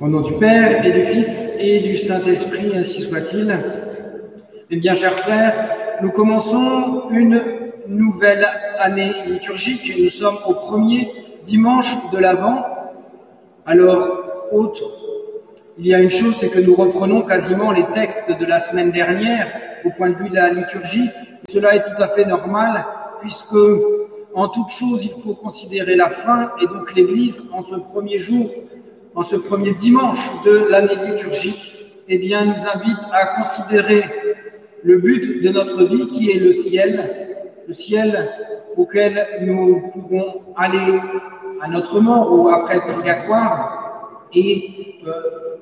Au nom du Père et du Fils et du Saint-Esprit, ainsi soit-il. Eh bien, chers frères, nous commençons une nouvelle année liturgique. Nous sommes au premier dimanche de l'Avent. Alors, il y a une chose, c'est que nous reprenons quasiment les textes de la semaine dernière au point de vue de la liturgie. Cela est tout à fait normal, puisque en toute chose, il faut considérer la fin, et donc l'Église, en ce premier jour, en ce premier dimanche de l'année liturgique, eh bien, nous invite à considérer le but de notre vie qui est le ciel auquel nous pouvons aller à notre mort ou après le purgatoire et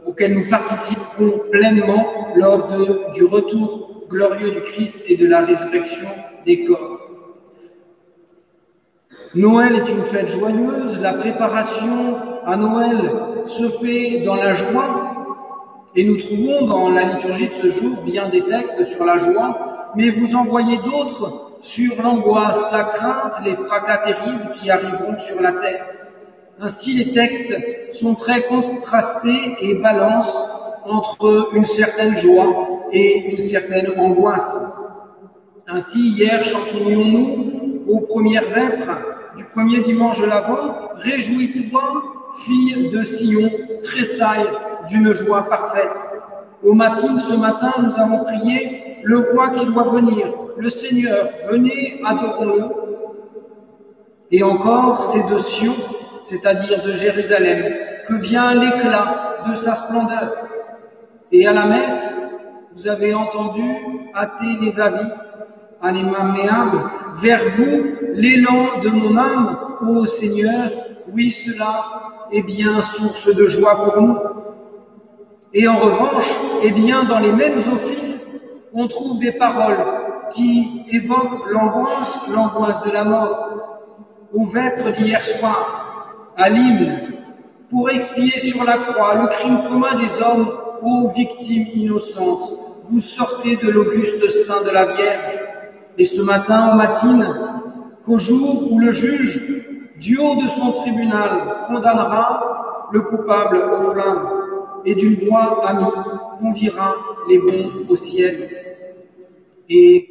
auquel nous participerons pleinement lors du retour glorieux du Christ et de la résurrection des corps. Noël est une fête joyeuse, la préparation à Noël se fait dans la joie, et nous trouvons dans la liturgie de ce jour bien des textes sur la joie, mais vous en voyez d'autres sur l'angoisse, la crainte, les fracas terribles qui arriveront sur la terre. Ainsi, les textes sont très contrastés et balancent entre une certaine joie et une certaine angoisse. Ainsi, hier, chantonnions-nous aux premières vêpres du premier dimanche de l'Avent, « Réjouis-toi, fille de Sion, tressaille d'une joie parfaite. » Au matin, ce matin, nous avons prié « Le roi qui doit venir, le Seigneur, venez, adorons-le. » Et encore, c'est de Sion, c'est-à-dire de Jérusalem, que vient l'éclat de sa splendeur. Et à la messe, vous avez entendu « Ate levavi, anima meam » vers vous, l'élan de mon âme, ô Seigneur, oui, cela est bien source de joie pour nous. Et en revanche, eh bien, dans les mêmes offices, on trouve des paroles qui évoquent l'angoisse de la mort. Aux vêpres d'hier soir, à l'hymne, pour expier sur la croix le crime commun des hommes, ô victimes innocentes, vous sortez de l'auguste sein de la Vierge. Et ce matin, on matine, qu'au jour où le juge, du haut de son tribunal, condamnera le coupable aux flammes, et d'une voix amie conviera les bons au ciel. Et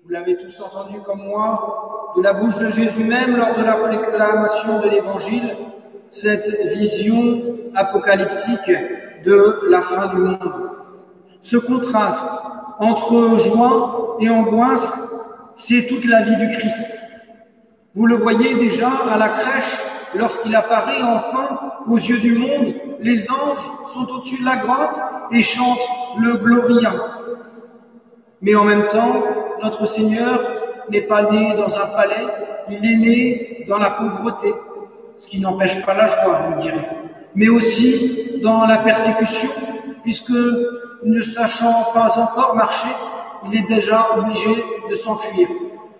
vous l'avez tous entendu comme moi, de la bouche de Jésus même, lors de la proclamation de l'Évangile, cette vision apocalyptique de la fin du monde. Ce contraste entre joie et angoisse, c'est toute la vie du Christ. Vous le voyez déjà à la crèche, lorsqu'il apparaît enfin aux yeux du monde, les anges sont au-dessus de la grotte et chantent le Gloria. Mais en même temps, notre Seigneur n'est pas né dans un palais, il est né dans la pauvreté, ce qui n'empêche pas la joie, vous me direz, mais aussi dans la persécution, puisque ne sachant pas encore marcher, il est déjà obligé de s'enfuir,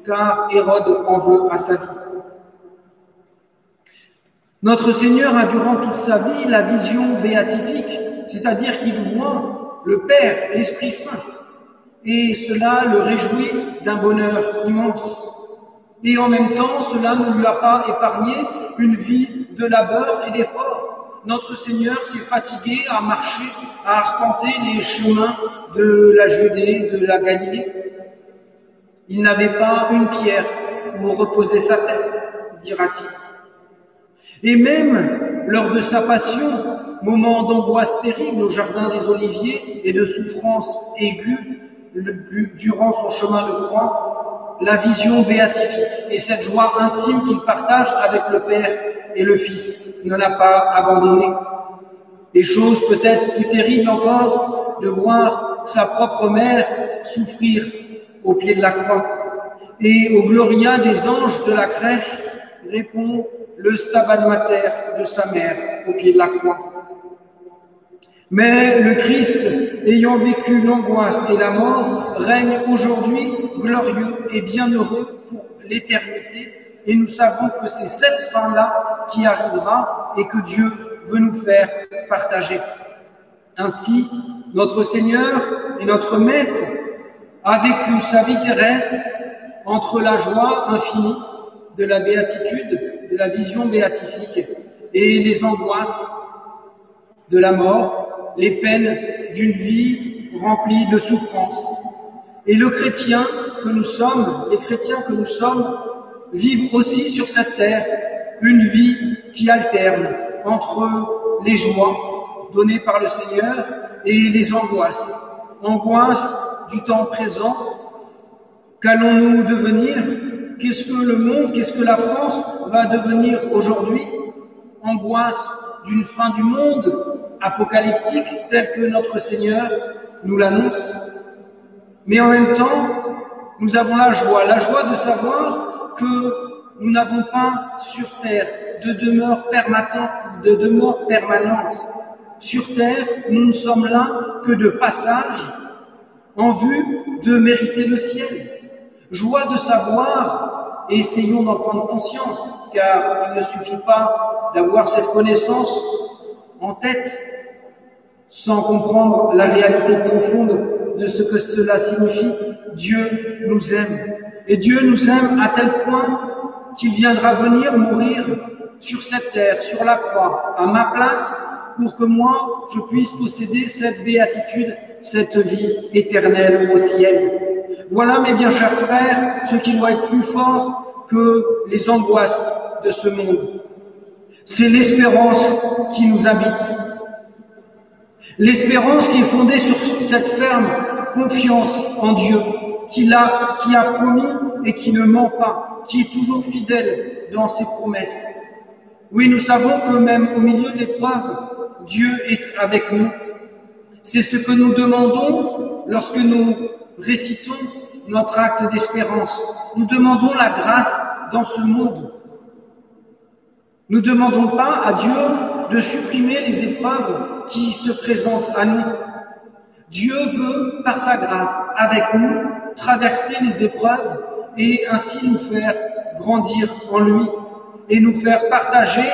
car Hérode en veut à sa vie. Notre Seigneur a durant toute sa vie la vision béatifique, c'est-à-dire qu'il voit le Père, l'Esprit Saint, et cela le réjouit d'un bonheur immense. Et en même temps, cela ne lui a pas épargné une vie de labeur et d'effort. Notre Seigneur s'est fatigué à marcher, à arpenter les chemins de la Judée, de la Galilée. Il n'avait pas une pierre où reposer sa tête, dira-t-il. Et même lors de sa passion, moment d'angoisse terrible au jardin des Oliviers et de souffrance aiguë durant son chemin de croix, la vision béatifique et cette joie intime qu'il partage avec le Père et le Fils ne l'a pas abandonné. Et chose peut-être plus terrible encore, de voir sa propre mère souffrir au pied de la croix. Et au Gloria des anges de la crèche répond le Stabat Mater de sa mère au pied de la croix. Mais le Christ, ayant vécu l'angoisse et la mort, règne aujourd'hui glorieux et bienheureux pour l'éternité. Et nous savons que c'est cette fin-là qui arrivera et que Dieu veut nous faire partager. Ainsi, notre Seigneur et notre Maître a vécu sa vie terrestre entre la joie infinie de la béatitude, de la vision béatifique, et les angoisses de la mort, les peines d'une vie remplie de souffrances. Et le chrétien que nous sommes, les chrétiens que nous sommes, vivent aussi sur cette terre une vie qui alterne entre les joies données par le Seigneur et les angoisses. Angoisse du temps présent. Qu'allons-nous devenir? Qu'est-ce que le monde, qu'est-ce que la France va devenir aujourd'hui? Angoisse d'une fin du monde apocalyptique telle que notre Seigneur nous l'annonce. Mais en même temps, nous avons la joie de savoir que nous n'avons pas sur terre de demeure permanente. Sur terre, nous ne sommes là que de passage en vue de mériter le ciel. Joie de savoir, et essayons d'en prendre conscience, car il ne suffit pas d'avoir cette connaissance en tête sans comprendre la réalité profonde de ce que cela signifie. Dieu nous aime. Et Dieu nous aime à tel point qu'il viendra venir mourir sur cette terre, sur la croix, à ma place, pour que moi, je puisse posséder cette béatitude, cette vie éternelle au ciel. Voilà, mes bien chers frères, ce qui doit être plus fort que les angoisses de ce monde. C'est l'espérance qui nous habite. L'espérance qui est fondée sur cette ferme confiance en Dieu, qui a promis et qui ne ment pas, qui est toujours fidèle dans ses promesses. Oui, nous savons que même au milieu de l'épreuve, Dieu est avec nous. C'est ce que nous demandons lorsque nous récitons notre acte d'espérance. Nous demandons la grâce dans ce monde. Nous ne demandons pas à Dieu de supprimer les épreuves qui se présentent à nous. Dieu veut, par sa grâce, avec nous, traverser les épreuves et ainsi nous faire grandir en lui et nous faire partager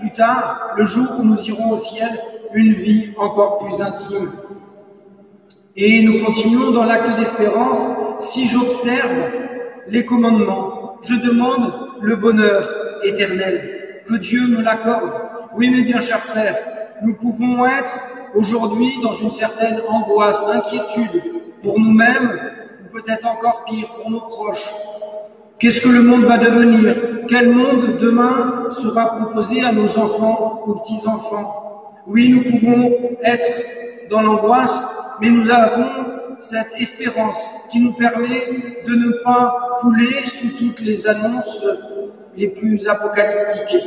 plus tard, le jour où nous irons au ciel, une vie encore plus intime. Et nous continuons dans l'acte d'espérance. Si j'observe les commandements, je demande le bonheur éternel, que Dieu me l'accorde. Oui, mes bien chers frères, nous pouvons être aujourd'hui dans une certaine angoisse, inquiétude pour nous-mêmes, ou peut-être encore pire, pour nos proches. Qu'est-ce que le monde va devenir? Quel monde demain sera proposé à nos enfants, aux petits-enfants? Oui, nous pouvons être dans l'angoisse, mais nous avons cette espérance qui nous permet de ne pas couler sous toutes les annonces les plus apocalyptiques.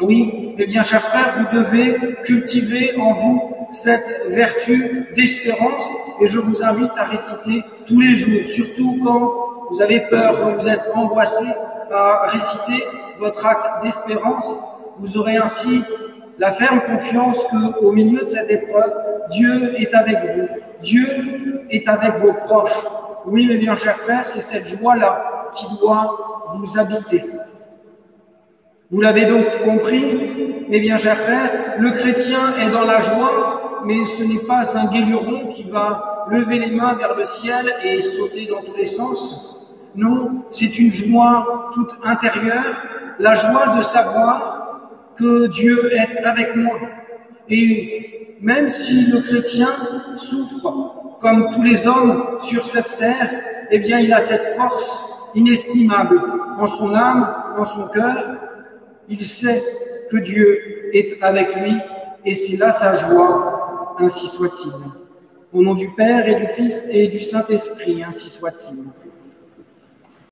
Oui, mes bien chers frères, vous devez cultiver en vous cette vertu d'espérance et je vous invite à réciter tous les jours, surtout quand vous avez peur, quand vous êtes angoissé, à réciter votre acte d'espérance. Vous aurez ainsi la ferme confiance qu'au milieu de cette épreuve, Dieu est avec vous. Dieu est avec vos proches. Oui, mes bien chers frères, c'est cette joie-là qui doit vous habiter. Vous l'avez donc compris, mes bien chers frères, le chrétien est dans la joie, mais ce n'est pas un guéluron qui va lever les mains vers le ciel et sauter dans tous les sens. Non, c'est une joie toute intérieure, la joie de savoir que Dieu est avec moi. Et même si le chrétien souffre comme tous les hommes sur cette terre, eh bien il a cette force inestimable en son âme, en son cœur. Il sait que Dieu est avec lui et c'est là sa joie, ainsi soit-il. Au nom du Père et du Fils et du Saint-Esprit, ainsi soit-il.